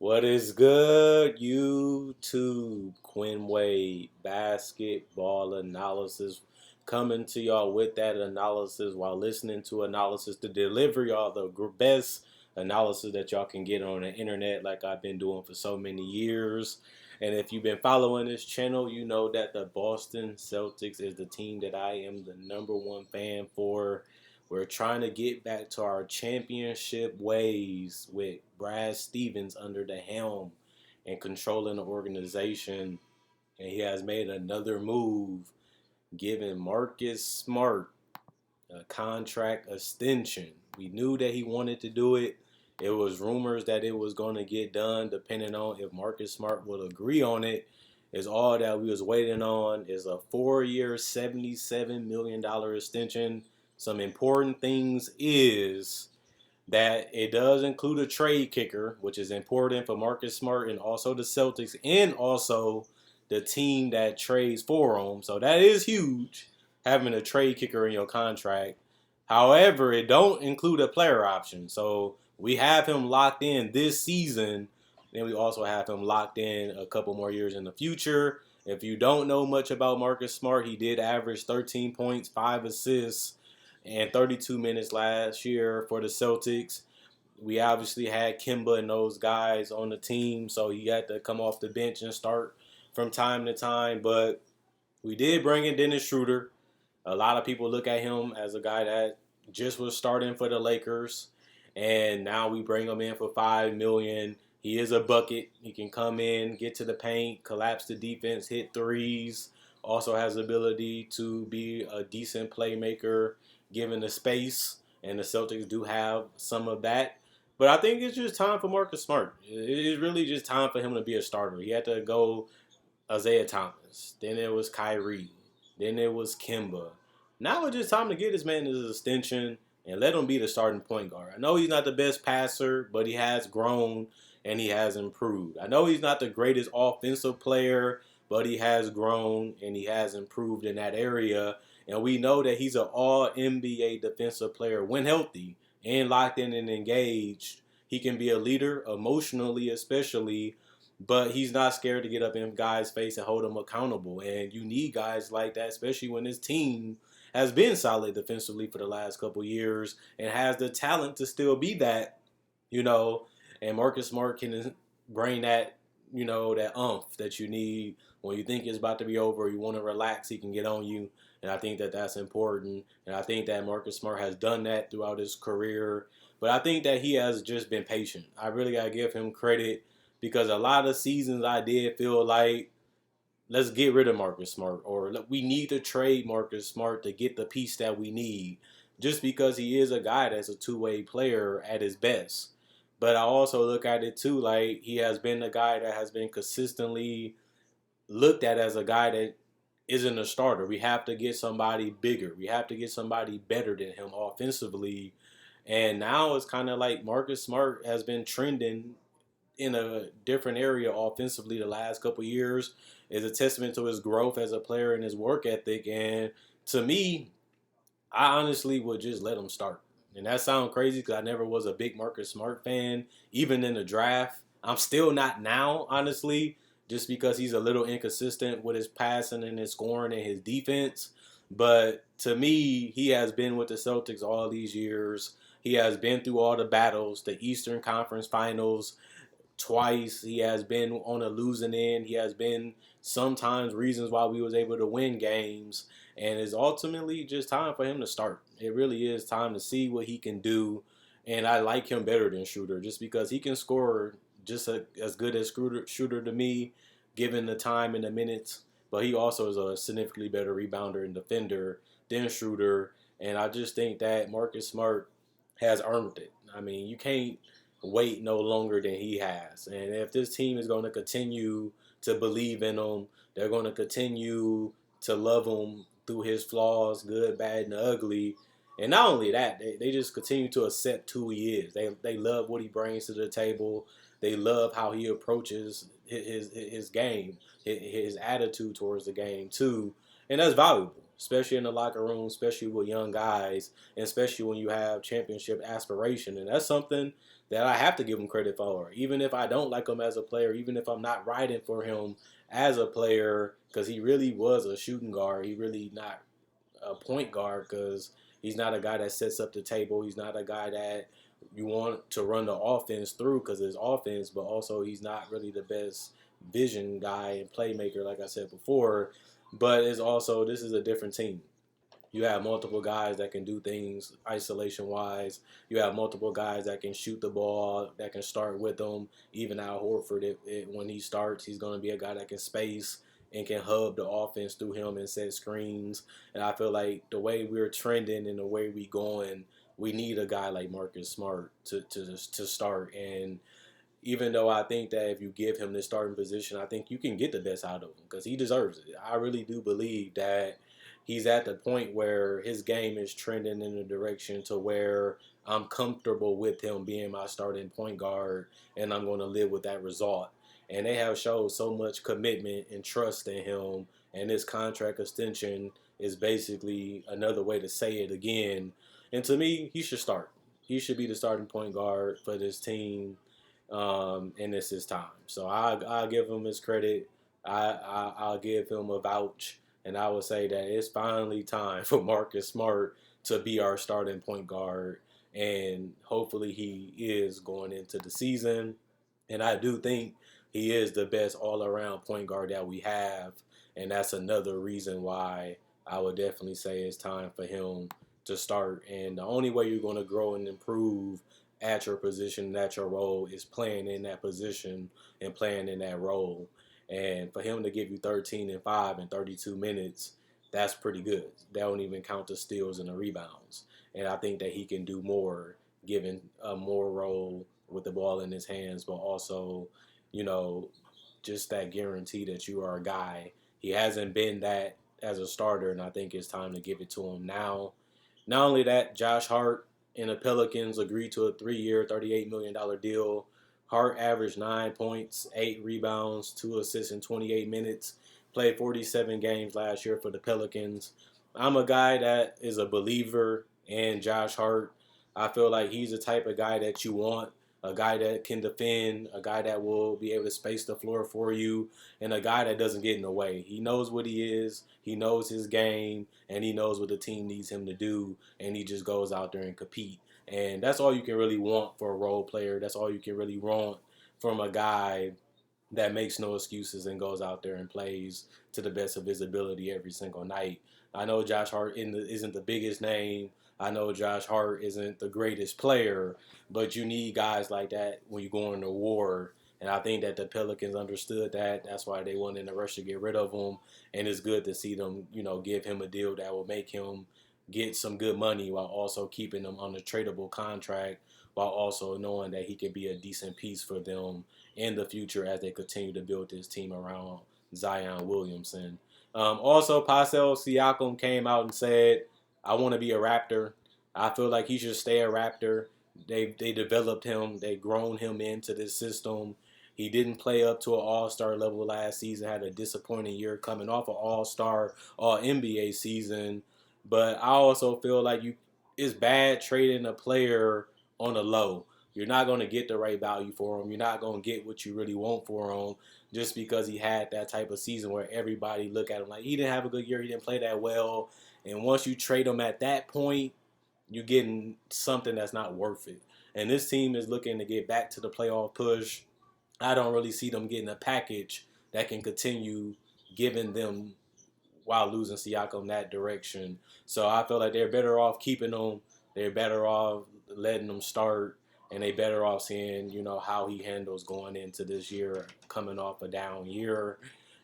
What is good, YouTube? Quinn Wade basketball analysis coming to y'all with that analysis while listening to analysis to deliver y'all the best analysis that y'all can get on the internet, like I've been doing for so many years. And if you've been following this channel, you know that the Boston Celtics is the team that I am the number one fan for. We're trying to get back to our championship ways with Brad Stevens under the helm and controlling the organization. And he has made another move, giving Marcus Smart a contract extension. We knew that he wanted to do it. It was rumors that it was going to get done, depending on if Marcus Smart would agree on it. Is all that we was waiting on is a 4-year, $77 million extension. Some important things is that it does include a trade kicker, which is important for Marcus Smart and also the Celtics and also the team that trades for him. So that is huge, having a trade kicker in your contract. However, it don't include a player option. So we have him locked in this season, and we also have him locked in a couple more years in the future. If you don't know much about Marcus Smart, he did average 13 points, 5 assists, and 32 minutes last year for the Celtics. We obviously had Kimba and those guys on the team, so he had to come off the bench and start from time to time. But we did bring in Dennis Schroeder. A lot of people look at him as a guy that just was starting for the Lakers, and now we bring him in for $5 million. He is a bucket. He can come in, get to the paint, collapse the defense, hit threes. Also has the ability to be a decent playmaker given the space, and the Celtics do have some of that. But I think it's just time for Marcus Smart. It's really just time for him to be a starter. He had to go Isaiah Thomas. Then it was Kyrie. Then it was Kimba. Now it's just time to get this man his extension and let him be the starting point guard. I know he's not the best passer, but he has grown and he has improved. I know he's not the greatest offensive player, but he has grown and he has improved in that area. And we know that he's an all NBA defensive player when healthy and locked in and engaged. He can be a leader emotionally, especially, but he's not scared to get up in guys' face and hold them accountable. And you need guys like that, especially when his team has been solid defensively for the last couple years and has the talent to still be that, you know. And Marcus Smart can bring that, that umph that you need when you think it's about to be over. You want to relax, he can get on you. And I think that that's important. And I think that Marcus Smart has done that throughout his career. But I think that he has just been patient. I really got to give him credit because a lot of seasons I did feel like let's get rid of Marcus Smart or we need to trade Marcus Smart to get the piece that we need just because he is a guy that's a two-way player at his best. But I also look at it too like he has been a guy that has been consistently looked at as a guy that isn't a starter. We have to get somebody bigger. We have to get somebody better than him offensively. And now it's kind of like Marcus Smart has been trending in a different area offensively the last couple of years is a testament to his growth as a player and his work ethic. And to me, I honestly would just let him start. And that sounds crazy because I never was a big Marcus Smart fan, even in the draft. I'm still not now, honestly, just because he's a little inconsistent with his passing and his scoring and his defense. But to me, he has been with the Celtics all these years. He has been through all the battles, the Eastern Conference Finals, twice. He has been on a losing end. He has been sometimes reasons why we was able to win games. And it's ultimately just time for him to start. It really is time to see what he can do. And I like him better than Shooter just because he can score just as good as Shooter to me, given the time and the minutes. But he also is a significantly better rebounder and defender than Shooter. And I just think that Marcus Smart has earned it. I mean, you can't wait no longer than he has. And if this team is going to continue to believe in him, they're going to continue to love him through his flaws, good, bad, and ugly. And not only that, they just continue to accept who he is. They love what he brings to the table. They love how he approaches his game, his attitude towards the game too, and that's valuable, especially in the locker room, especially with young guys, and especially when you have championship aspiration. And that's something that I have to give him credit for. Even if I don't like him as a player, even if I'm not riding for him as a player, because he really was a shooting guard. He really not a point guard because he's not a guy that sets up the table. He's not a guy that you want to run the offense through because it's offense, but also he's not really the best vision guy and playmaker, like I said before. But it's also, this is a different team. You have multiple guys that can do things isolation wise. You have multiple guys that can shoot the ball, that can start with them. Even Al Horford, when he starts, he's going to be a guy that can space and can hub the offense through him and set screens. And I feel like the way we're trending and the way we going, we need a guy like Marcus Smart to start. And even though I think that if you give him this starting position, I think you can get the best out of him because he deserves it. I really do believe that he's at the point where his game is trending in a direction to where I'm comfortable with him being my starting point guard and I'm going to live with that result. And they have showed so much commitment and trust in him, and this contract extension is basically another way to say it again. And to me, he should start. He should be the starting point guard for this team, and it's his time. So I'll give him his credit. I'll give him a vouch, and I would say that it's finally time for Marcus Smart to be our starting point guard, and hopefully he is going into the season. And I do think he is the best all-around point guard that we have, and that's another reason why I would definitely say it's time for him to start. And the only way you're going to grow and improve at your position, at your role, is playing in that position and playing in that role. And for him to give you 13 and 5 in 32 minutes, that's pretty good. That don't even count the steals and the rebounds. And I think that he can do more, given a more role with the ball in his hands, but also, you know, just that guarantee that you are a guy. He hasn't been that as a starter, and I think it's time to give it to him now. Not only that, Josh Hart and the Pelicans agreed to a 3-year, $38 million deal. Hart averaged 9 points, 8 rebounds, 2 assists in 28 minutes. Played 47 games last year for the Pelicans. I'm a guy that is a believer in Josh Hart. I feel like he's the type of guy that you want, a guy that can defend, a guy that will be able to space the floor for you, and a guy that doesn't get in the way. He knows what he is, he knows his game, and he knows what the team needs him to do, and he just goes out there and compete. And that's all you can really want for a role player. That's all you can really want from a guy that makes no excuses and goes out there and plays to the best of his ability every single night. I know Josh Hart isn't the biggest name. I know Josh Hart isn't the greatest player, but you need guys like that when you go into war. And I think that the Pelicans understood that. That's why they wanted in a rush to get rid of him. And it's good to see them, give him a deal that will make him get some good money while also keeping him on a tradable contract, while also knowing that he could be a decent piece for them in the future as they continue to build this team around Zion Williamson. Also, Pascal Siakam came out and said, "I want to be a Raptor. I feel like he should stay a Raptor. They developed him. They grown him into this system. He didn't play up to an All-Star level last season. Had a disappointing year coming off an All-Star, All NBA season. But I also feel like it's bad trading a player on a low. You're not going to get the right value for him. You're not going to get what you really want for him just because he had that type of season where everybody look at him like he didn't have a good year. He didn't play that well. And once you trade him at that point, you're getting something that's not worth it. And this team is looking to get back to the playoff push. I don't really see them getting a package that can continue giving them while losing Siakam that direction. So I feel like they're better off keeping him. They're better off letting him start, and they better off seeing how he handles going into this year, coming off a down year,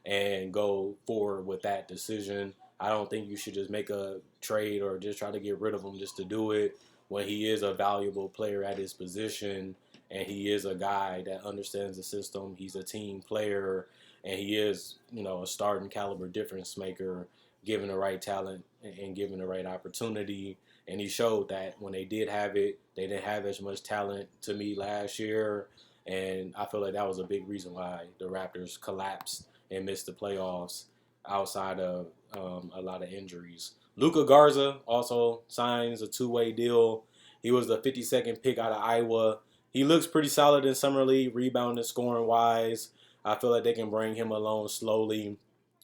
and go forward with that decision. I don't think you should just make a trade or just try to get rid of him just to do it when he is a valuable player at his position and he is a guy that understands the system. He's a team player and he is, a starting caliber difference maker, given the right talent and given the right opportunity. And he showed that when they did have it, they didn't have as much talent to me last year. And I feel like that was a big reason why the Raptors collapsed and missed the playoffs outside of a lot of injuries. Luka Garza also signs a 2-way deal. He was the 52nd pick out of Iowa. he looks pretty solid in summer league, rebounding, scoring wise. I feel like they can bring him along slowly.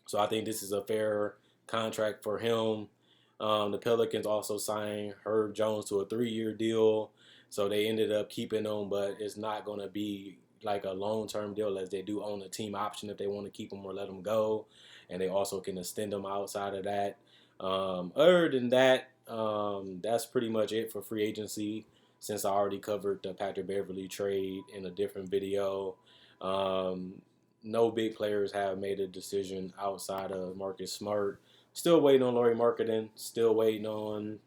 So I think this is a fair contract for him. The Pelicans also signed Herb Jones to a 3-year deal. So they ended up keeping him, but it's not going to be like a long-term deal as they do own a team option if they want to keep him or let him go. And they also can extend him outside of that. Other than that, that's pretty much it for free agency since I already covered the Patrick Beverly trade in a different video. Um, no big players have made a decision outside of Marcus Smart. Still waiting on Lauri Markkanen. Still waiting on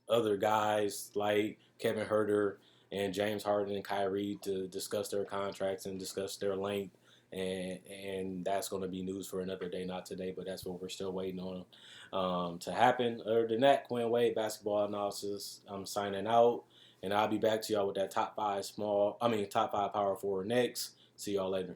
other guys like Kevin Herter and James Harden and Kyrie to discuss their contracts and discuss their length. And that's going to be news for another day, not today, but that's what we're still waiting on to happen. Other than that, Quinn Wade, basketball analysis, I'm signing out. And I'll be back to y'all with that top five power forward next. See y'all later.